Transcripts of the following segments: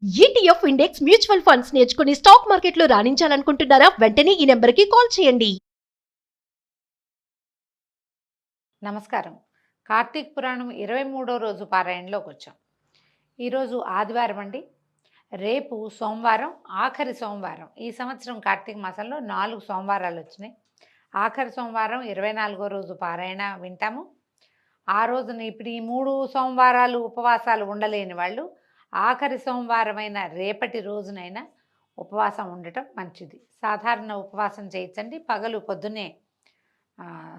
ETF index mutual funds నేర్చుకుని stock మార్కెట్లో రాణించాలనుకుంటున్నారా? వెంటనే ఈ నెంబర్కి కాల్ చేయండి. నమస్కారం. కార్తీక పురాణం 23వ రోజు పారాయణలోకి వచ్చాం. ఈరోజు ఆదివారం అండి. రేపు సోమవారం, ఆఖరి సోమవారం. ఈ సంవత్సరం కార్తీక మాసంలో 4 సోమవారాలు వచ్చినాయి. ఆఖరి సోమవారం 24వ రోజు పారాయణ వింటాము. ఆ రోజున ఇప్పుడు ఈ 3 సోమవారాలు ఉపవాసాలు ఉండలేని వాళ్ళు ఆఖరి సోమవారమైన రేపటి రోజునైనా ఉపవాసం ఉండటం మంచిది. సాధారణ ఉపవాసం చేయొచ్చండి. పగలు పొద్దున్నే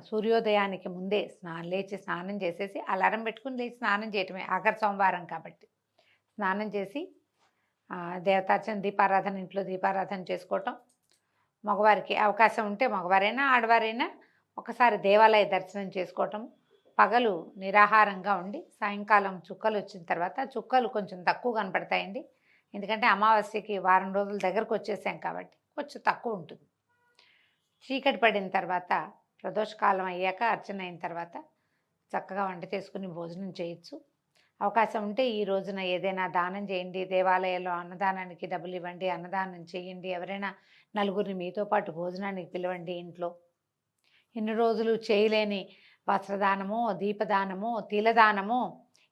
సూర్యోదయానికి ముందే లేచి స్నానం చేసేసి అలారం పెట్టుకుని లేచి స్నానం చేయటమే. ఆఖరి సోమవారం కాబట్టి స్నానం చేసి దేవతార్చన, దీపారాధన, ఇంట్లో దీపారాధన చేసుకోవటం. మగవారికి అవకాశం ఉంటే మగవారైనా ఆడవారైనా ఒకసారి దేవాలయ దర్శనం చేసుకోవటం. పగలు నిరాహారంగా ఉండి సాయంకాలం చుక్కలు వచ్చిన తర్వాత, చుక్కలు కొంచెం తక్కువ కనపడతాయండి, ఎందుకంటే అమావాస్యకి వారం రోజుల దగ్గరకు వచ్చేసాం కాబట్టి కొంచెం తక్కువ ఉంటుంది. చీకటి పడిన తర్వాత ప్రదోషకాలం అయ్యాక అర్చన అయిన తర్వాత చక్కగా వంట చేసుకుని భోజనం చేయొచ్చు. అవకాశం ఉంటే ఈ రోజున ఏదైనా దానం చేయండి. దేవాలయంలో అన్నదానానికి డబ్బులు ఇవ్వండి, అన్నదానం చేయండి. ఎవరైనా నలుగురిని మీతో పాటు భోజనానికి పిలవండి. ఇంట్లో ఇన్ని రోజులు చేయలేని వస్త్రదానమో, దీపదానమో, తిలదానమో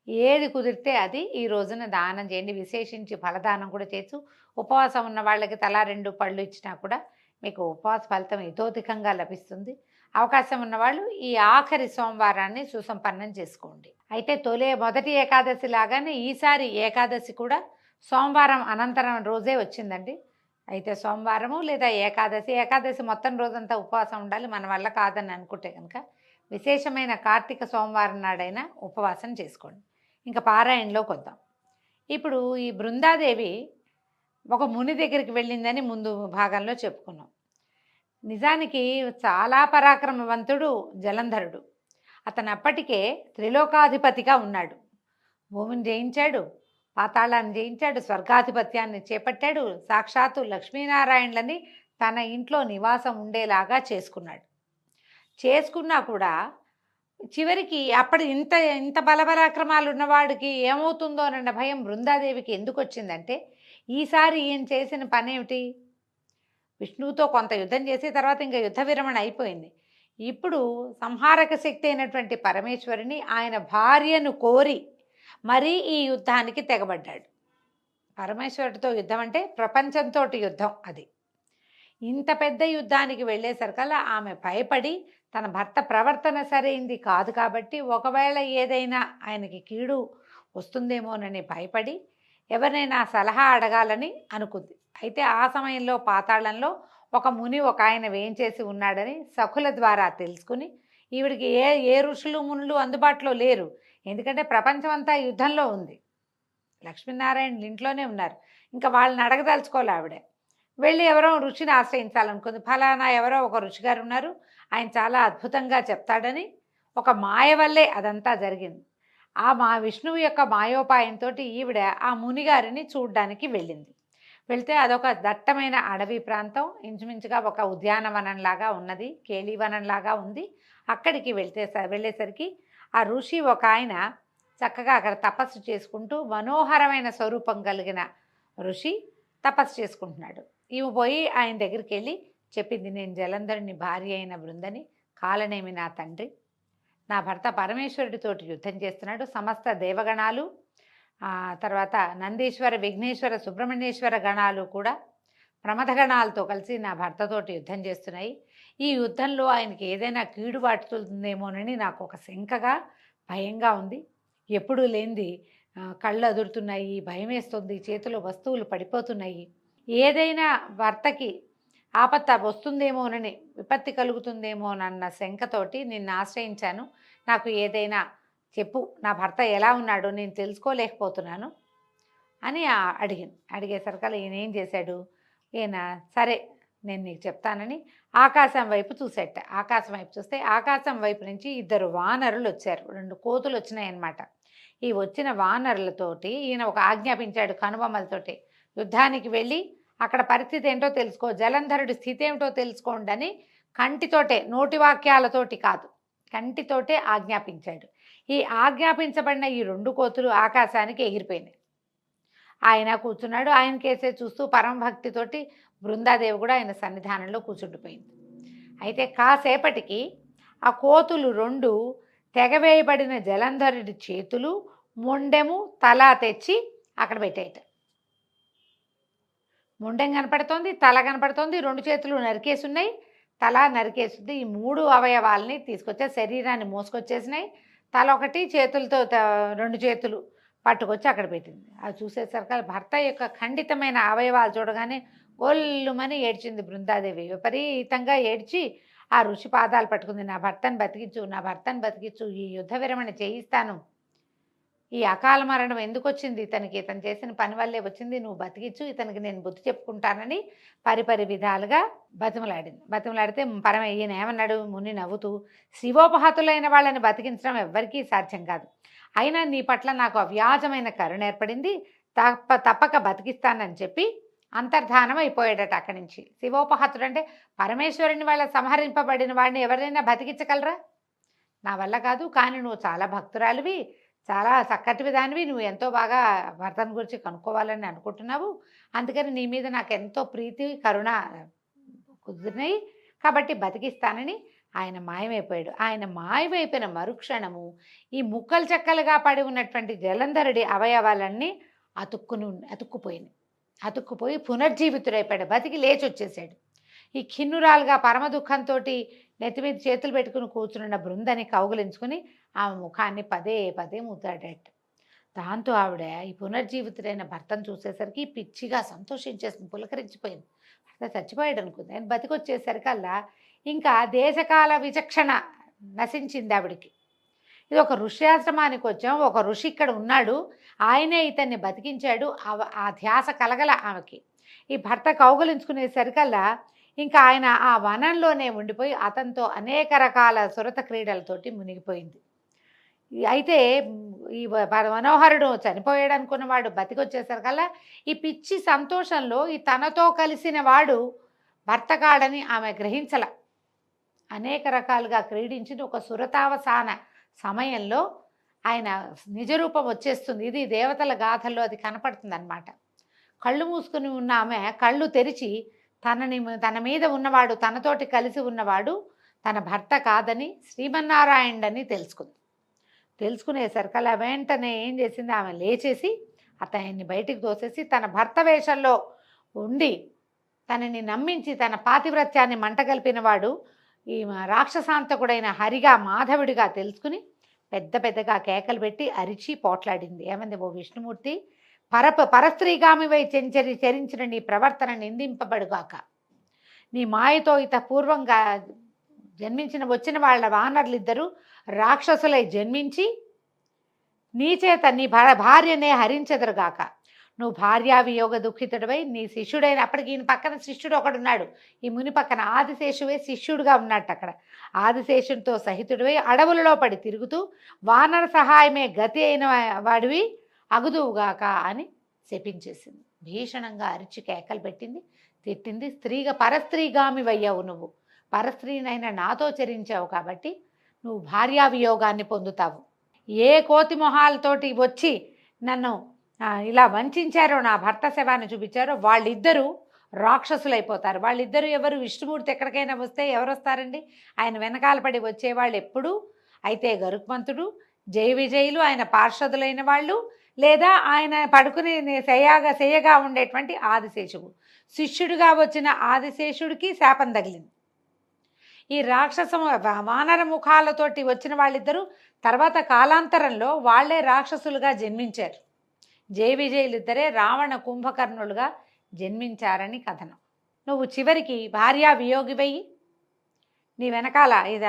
ఏది కుదిరితే అది ఈ రోజున దానం చేయండి. విశేషించి ఫలదానం కూడా చేయొచ్చు. ఉపవాసం ఉన్న వాళ్ళకి తలా 2 పళ్ళు ఇచ్చినా కూడా మీకు ఉపవాస ఫలితం ఇతోధికంగా లభిస్తుంది. అవకాశం ఉన్నవాళ్ళు ఈ ఆఖరి సోమవారాన్ని సుసంపన్నం చేసుకోండి. అయితే మొదటి ఏకాదశి లాగానే ఈసారి ఏకాదశి కూడా సోమవారం అనంతరం రోజే వచ్చిందండి. అయితే సోమవారము లేదా ఏకాదశి మొత్తం రోజంతా ఉపవాసం ఉండాలి, మన వల్ల కాదని అనుకుంటే కనుక విశేషమైన కార్తీక సోమవారం నాడైనా ఉపవాసం చేసుకోండి. ఇంకా పారాయణలోకి వద్దాం. ఇప్పుడు ఈ బృందాదేవి ఒక ముని దగ్గరికి వెళ్ళిందని ముందు భాగంలో చెప్పుకున్నాం. నిజానికి చాలా పరాక్రమవంతుడు జలంధరుడు. అతను అప్పటికే త్రిలోకాధిపతిగా ఉన్నాడు. భూమిని జయించాడు, పాతాళాన్ని జయించాడు, స్వర్గాధిపత్యాన్ని చేపట్టాడు. సాక్షాత్తు లక్ష్మీనారాయణలని తన ఇంట్లో నివాసం ఉండేలాగా చేసుకున్నా కూడా చివరికి అప్పుడు ఇంత బలపరాక్రమాలు ఉన్నవాడికి ఏమవుతుందోనన్న భయం బృందాదేవికి ఎందుకు వచ్చిందంటే, ఈసారి ఈయన చేసిన పనేమిటి? విష్ణువుతో కొంత యుద్ధం చేసి తర్వాత ఇంకా యుద్ధ విరమణ అయిపోయింది. ఇప్పుడు సంహారక శక్తి అయినటువంటి పరమేశ్వరిని ఆయన భార్యను కోరి మరీ ఈ యుద్ధానికి తెగబడ్డాడు. పరమేశ్వరుడితో యుద్ధం అంటే ప్రపంచంతో యుద్ధం. అది ఇంత పెద్ద యుద్ధానికి వెళ్ళేసరికల్లా ఆమె భయపడి తన భర్త ప్రవర్తన సరైంది కాదు కాబట్టి ఒకవేళ ఏదైనా ఆయనకి కీడు వస్తుందేమోనని భయపడి ఎవరినైనా సలహా అడగాలని అనుకుంది. అయితే ఆ సమయంలో పాతాళంలో ఒక ముని ఒక ఆయన వేయించేసి ఉన్నాడని సఖుల ద్వారా తెలుసుకుని, ఈవిడికి ఏ ఋషులు మునులు అందుబాటులో లేరు, ఎందుకంటే ప్రపంచం అంతా యుద్ధంలో ఉంది, లక్ష్మీనారాయణ ఇంట్లోనే ఉన్నారు, ఇంకా వాళ్ళని అడగదలుచుకోవాలి. ఆవిడ వెళ్ళి ఎవరో ఋషిని ఆశ్రయించాలనుకుంది. ఫలానా ఎవరో ఒక ఋషి గారు ఉన్నారు, ఆయన చాలా అద్భుతంగా చెప్తాడని ఒక మాయ వల్లే అదంతా జరిగింది. విష్ణువు యొక్క మాయోపాయంతో ఈవిడ ఆ మునిగారిని చూడ్డానికి వెళ్ళింది. వెళ్తే అదొక దట్టమైన అడవి ప్రాంతం, ఇంచుమించుగా ఒక ఉద్యానవనంలాగా ఉన్నది, కేళీవనంలాగా ఉంది. అక్కడికి వెళ్ళేసరికి ఆ ఋషి ఒక ఆయన చక్కగా అక్కడ తపస్సు చేసుకుంటూ, మనోహరమైన స్వరూపం కలిగిన ఋషి తపస్సు చేసుకుంటున్నాడు. ఈమె పోయి ఆయన దగ్గరికి వెళ్ళి చెప్పింది, నేను జలంధరుని భార్య అయిన బృందని, కాలనేమి నా తండ్రి, నా భర్త పరమేశ్వరుడితోటి యుద్ధం చేస్తున్నాడు, సమస్త దేవగణాలు, తర్వాత నందీశ్వర, విఘ్నేశ్వర, సుబ్రహ్మణ్యేశ్వర గణాలు కూడా ప్రమథగణాలతో కలిసి నా భర్తతోటి యుద్ధం చేస్తున్నాయి. ఈ యుద్ధంలో ఆయనకి ఏదైనా కీడు పడుతుందేమోనని నాకు ఒక శంకగా, భయంగా ఉంది. ఎప్పుడూ లేనిది కళ్ళు అదురుతున్నాయి, భయం వేస్తుంది, చేతిలో వస్తువులు పడిపోతున్నాయి. ఏదైనా భర్తకి ఆపత్త వస్తుందేమోనని, విపత్తి కలుగుతుందేమోనన్న శంకతోటి నిన్ను ఆశ్రయించాను, నాకు ఏదైనా చెప్పు, నా భర్త ఎలా ఉన్నాడో నేను తెలుసుకోలేకపోతున్నాను అని అడిగేసరికల్లా ఈయన ఏం చేశాడు, ఈయన సరే నేను నీకు చెప్తానని ఆకాశం వైపు చూసేట. ఆకాశం వైపు చూస్తే ఆకాశం వైపు నుంచి 2 వానరులు వచ్చారు, 2 కోతులు వచ్చినాయన్నమాట. ఈ వచ్చిన వానరులతోటి ఈయన ఒక ఆజ్ఞాపించాడు కనుబొమ్మలతోటి, యుద్ధానికి వెళ్ళి అక్కడ పరిస్థితి ఏంటో తెలుసుకో, జలంధరుడి స్థితి ఏమిటో తెలుసుకోండి అని కంటితోటే, నోటి వాక్యాలతోటి కాదు, కంటితోటే ఆజ్ఞాపించాడు. ఈ ఆజ్ఞాపించబడిన ఈ 2 కోతులు ఆకాశానికి ఎగిరిపోయినాయి. ఆయన కూర్చున్నాడు. ఆయన కేసే చూస్తూ పరమభక్తితోటి బృందాదేవి కూడా ఆయన సన్నిధానంలో కూర్చుండిపోయింది. అయితే కాసేపటికి ఆ కోతులు 2 తెగవేయబడిన జలంధరుడి చేతులు, మొండెము, తల తెచ్చి అక్కడ పెట్టేయట. మొండెం కనపడుతోంది, తల కనపడుతోంది, 2 చేతులు నరికేసున్నాయి, తల నరికేస్తుంది. ఈ 3 అవయవాల్ని తీసుకొచ్చే శరీరాన్ని మోసుకొచ్చేసినాయి. తల ఒకటి, చేతులతో 2 చేతులు పట్టుకొచ్చి అక్కడ పెట్టింది. అది చూసేసరికి భర్త యొక్క ఖండితమైన అవయవాలు చూడగానే గొల్లుమని ఏడ్చింది బృందాదేవి. విపరీతంగా ఏడ్చి ఆ ఋషి పాదాలు పట్టుకుంది. నా భర్తను బతికించు, నా భర్తను బతికించు, ఈ యుద్ధ విరమణ చేయిస్తాను, ఈ అకాల మరణం ఎందుకు వచ్చింది ఇతనికి, ఇతను చేసిన పని వల్లే వచ్చింది, నువ్వు బతికించు, ఇతనికి నేను బుద్ధి చెప్పుకుంటానని పరిపరి విధాలుగా బతిమలాడితే ఈయన ఏమన్నాడు, ముని నవ్వుతూ, శివోపహతులైన వాళ్ళని బతికించడం ఎవ్వరికీ సాధ్యం కాదు, అయినా నీ పట్ల నాకు అవ్యాజమైన కరుణ ఏర్పడింది, తప్పక బతికిస్తానని చెప్పి అంతర్ధానం అయిపోయాడట అక్కడి నుంచి. శివోపహతుడు అంటే పరమేశ్వరుని వాళ్ళ సంహరింపబడిన వాడిని ఎవరైనా బతికించగలరా? నా వల్ల కాదు, కానీ నువ్వు చాలా భక్తురాలివి, చాలా చక్కటి విధానివి, నువ్వు ఎంతో బాగా భర్తను గురించి కనుక్కోవాలని అనుకుంటున్నావు, అందుకని నీ మీద నాకు ఎంతో ప్రీతి కరుణ కుదిరినాయి, కాబట్టి బతికిస్తానని ఆయన మాయమైపోయాడు. ఆయన మాయమైపోయిన మరుక్షణము ఈ ముక్కలు చెక్కలుగా పడి ఉన్నటువంటి జలంధరుడి అవయవాలన్నీ అతుక్కుపోయి పునర్జీవితుడైపోయాడు, బతికి లేచి వచ్చేసాడు. ఈ ఖిన్నురాలుగా పరమ దుఃఖంతో నెత్తి మీద చేతులు పెట్టుకుని కూర్చున్న బృందని కౌగులించుకుని ఆమె ముఖాన్ని పదే పదే ముద్దాడట. దాంతో ఆవిడ ఈ పునర్జీవితుడైన భర్తను చూసేసరికి పిచ్చిగా సంతోషించేసింది, పులకరించిపోయింది. భర్త చచ్చిపోయాడు అనుకుంది. ఆయన బతికొచ్చేసరికల్లా ఇంకా దేశకాల విచక్షణ నశించింది ఆవిడికి. ఇది ఒక ఋష్యాశ్రమానికి వచ్చాం, ఒక ఋషి ఇక్కడ ఉన్నాడు, ఆయనే ఇతన్ని బతికించాడు, ఆ ధ్యాస కలగల ఆమెకి. ఈ భర్త కౌగులించుకునేసరికల్లా ఇంకా ఆయన ఆ వనంలోనే ఉండిపోయి అతనితో అనేక రకాల సురత క్రీడలతోటి మునిగిపోయింది. అయితే ఈ మనోహరుడు చనిపోయాడు అనుకున్నవాడు బతికొచ్చేసరికల్లా ఈ పిచ్చి సంతోషంలో ఈ తనతో కలిసిన వాడు భర్త కాడని ఆమె గ్రహించల. అనేక రకాలుగా క్రీడించిన ఒక సురతావసాన సమయంలో ఆయన నిజరూపం వచ్చేస్తుంది. ఇది దేవతల గాథల్లో అది కనపడుతుంది అన్నమాట. కళ్ళు మూసుకుని ఉన్న ఆమె కళ్ళు తెరిచి తన మీద ఉన్నవాడు, తనతోటి కలిసి ఉన్నవాడు తన భర్త కాదని, శ్రీమన్నారాయణుడని తెలుసుకునేసరికి అలా వెంటనే ఏం చేసింది, ఆమె లేచేసి అతన్ని బయటికి తోసేసి తన భర్త వేషంలో ఉండి తనని నమ్మించి తన పాతివ్రత్యాన్ని మంటగలిపినవాడు ఈ రాక్షసాంతకుడైన హరిగా, మాధవుడిగా తెలుసుకుని పెద్దగా కేకలు పెట్టి అరిచి పోట్లాడింది. ఏమంది, ఓ విష్ణుమూర్తి, పరస్త్రీగామివై చరించిన నీ ప్రవర్తన నిందింపబడుగాక, నీ మాయతో పూర్వంగా వచ్చిన వాళ్ళ వానరులిద్దరూ రాక్షసులై జన్మించి నీ చేత నీ భార్యనే హరించెదరుగాక. నువ్వు భార్యావియోగ దుఃఖితుడివై నీ శిష్యుడైన, అప్పటికి ఈయన పక్కన శిష్యుడు ఒకడున్నాడు, ఈ ముని పక్కన ఆదిశేషువే శిష్యుడుగా ఉన్నట్టు అక్కడ, ఆదిశేషుడితో సహితుడివై అడవులలో పడి తిరుగుతూ వానర సహాయమే గతి అయిన వాడివి అగుదువుగాక అని శపించేసింది. భీషణంగా అరిచి కేకలు పెట్టింది, తిట్టింది. పరస్త్రీగామివయ్యావు, నువ్వు పరస్త్రీనైనా నాతో చరించావు కాబట్టి నువ్వు భార్యావియోగాన్ని పొందుతావు. ఏ కోతి మొహాలతోటి వచ్చి నన్ను ఇలా వంచారో, నా భర్త శవాన్ని చూపించారో వాళ్ళిద్దరూ రాక్షసులైపోతారు. వాళ్ళిద్దరూ ఎవరు? విష్ణుమూర్తి ఎక్కడికైనా వస్తే ఎవరు వస్తారండి? ఆయన వెనకాల పడి వచ్చేవాళ్ళు ఎప్పుడూ అయితే గరుత్మంతుడు, జయ విజయులు ఆయన పార్షదులైన వాళ్ళు, లేదా ఆయన పడుకుని శయ్యగా ఉండేటువంటి ఆదిశేషుడు. శిష్యుడిగా వచ్చిన ఆదిశేషుడికి శాపం తగిలింది. ఈ వానర ముఖాలతోటి వచ్చిన వాళ్ళిద్దరూ తర్వాత కాలాంతరంలో వాళ్లే రాక్షసులుగా జన్మించారు. జయ విజయులిద్దరే రావణ కుంభకర్ణులుగా జన్మించారని కథనం. నువ్వు చివరికి భార్యా వియోగివై నీ వెనకాల ఇది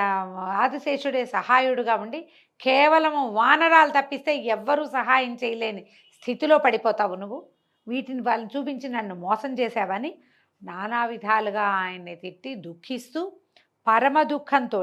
ఆదిశేషుడే సహాయుడుగా ఉండి కేవలము వానరాలు తప్పిస్తే ఎవ్వరూ సహాయం చేయలేని స్థితిలో పడిపోతావు. నువ్వు వాళ్ళని చూపించి నన్ను మోసం చేశావని నానా విధాలుగా ఆయన్ని తిట్టి దుఃఖిస్తూ పరమ దుఃఖంతో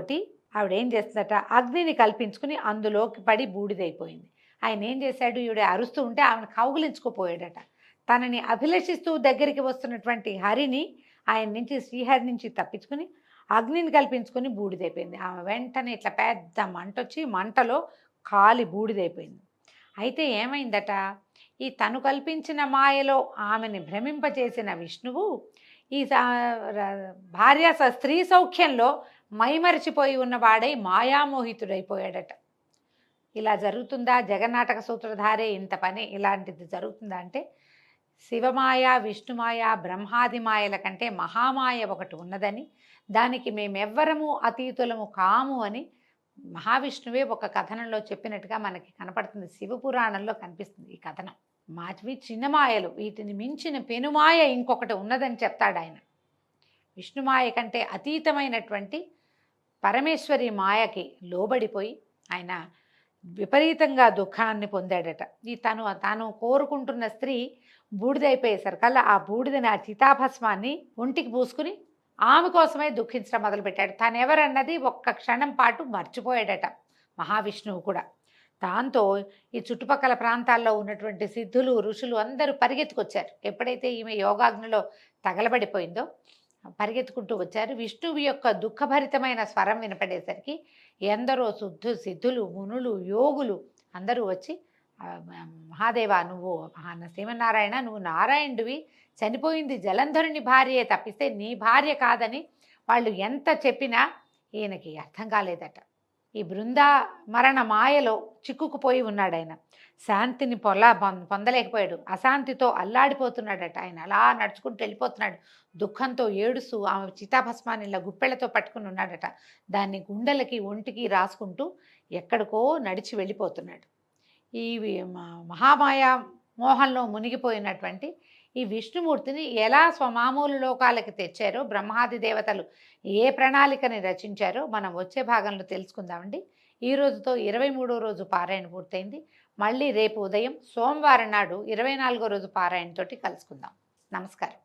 ఆవిడేం చేస్తుందట, అగ్నిని కల్పించుకుని అందులోకి పడి బూడిదైపోయింది. ఆయన ఏం చేశాడు, ఈవిడ అరుస్తూ ఉంటే ఆమెను కౌగులించుకుపోయాడట. తనని అభిలషిస్తూ దగ్గరికి వస్తున్నటువంటి హరిని ఆయన నుంచి, శ్రీహరి నుంచి తప్పించుకుని అగ్నిని కల్పించుకొని బూడిదైపోయింది. ఆమె వెంటనే ఇట్లా పెద్ద మంట వచ్చి మంటలో కాలి బూడిదైపోయింది. అయితే ఏమైందట, ఈ తను కల్పించిన మాయలో ఆమెని భ్రమింపచేసిన విష్ణువు ఈ భార్య స్త్రీ సౌఖ్యంలో మైమరిచిపోయి ఉన్నవాడై మాయామోహితుడైపోయాడట. ఇలా జరుగుతుందా? జగన్నాటక సూత్రధారే ఇంత పని ఇలాంటిది జరుగుతుందా అంటే, శివమాయ, విష్ణుమాయ, బ్రహ్మాది మాయల కంటే మహామాయ ఒకటి ఉన్నదని, దానికి మేమెవ్వరము అతీతులము కాము అని మహావిష్ణువే ఒక కథనంలో చెప్పినట్టుగా మనకి కనపడుతుంది. శివపురాణంలో కనిపిస్తుంది ఈ కథనం. మాటివి చిన్న మాయలు, వీటిని మించిన పెనుమాయ ఇంకొకటి ఉన్నదని చెప్తాడు ఆయన. విష్ణుమాయ కంటే అతీతమైనటువంటి పరమేశ్వరి మాయకి లోబడిపోయి ఆయన విపరీతంగా దుఃఖాన్ని పొందాడట. ఈ తాను కోరుకుంటున్న స్త్రీ బూడిదైపోయేసరికల్లా ఆ బూడిదని, ఆ చితాభస్మాన్ని ఒంటికి పూసుకుని ఆమె కోసమే దుఃఖించడం మొదలుపెట్టాడు. తాను ఎవరన్నది ఒక్క క్షణం పాటు మర్చిపోయాడట మహావిష్ణువు కూడా. దాంతో ఈ చుట్టుపక్కల ప్రాంతాల్లో ఉన్నటువంటి సిద్ధులు, ఋషులు అందరూ పరిగెత్తుకొచ్చారు. ఎప్పుడైతే ఈమె యోగాగ్నిలో తగలబడిపోయిందో పరిగెత్తుకుంటూ వచ్చారు. విష్ణువు యొక్క దుఃఖభరితమైన స్వరం వినపడేసరికి ఎందరో సిద్ధులు, మునులు, యోగులు అందరూ వచ్చి, మహాదేవ, నువ్వు శ్రీమన్నారాయణ, నువ్వు నారాయణుడివి, చనిపోయింది జలంధరుని భార్యే తప్పిస్తే నీ భార్య కాదని వాళ్ళు ఎంత చెప్పినా ఈయనకి అర్థం కాలేదట. ఈ బృందా మరణ మాయలో చిక్కుకుపోయి ఉన్నాడు ఆయన. శాంతిని పొందలేకపోయాడు. అశాంతితో అల్లాడిపోతున్నాడట ఆయన. అలా నడుచుకుంటూ వెళ్ళిపోతున్నాడు. దుఃఖంతో ఏడుస్తూ ఆమె చితాభస్మాన్ని ఇలా గుప్పెళ్లతో పట్టుకుని ఉన్నాడట. దాన్ని గుండెలకి, ఒంటికి రాసుకుంటూ ఎక్కడికో నడిచి వెళ్ళిపోతున్నాడు. ఈ మహామాయ మోహంలో మునిగిపోయినటువంటి ఈ విష్ణుమూర్తిని ఎలా స్వమామూలు లోకాలకి తెచ్చారో, బ్రహ్మాది దేవతలు ఏ ప్రణాళికని రచించారో మనం వచ్చే భాగంలో తెలుసుకుందామండి. ఈ రోజుతో 23వ రోజు పారాయణ పూర్తయింది. మళ్ళీ రేపు ఉదయం సోమవారం నాడు 24వ రోజు పారాయణతోటి కలుసుకుందాం. నమస్కారం.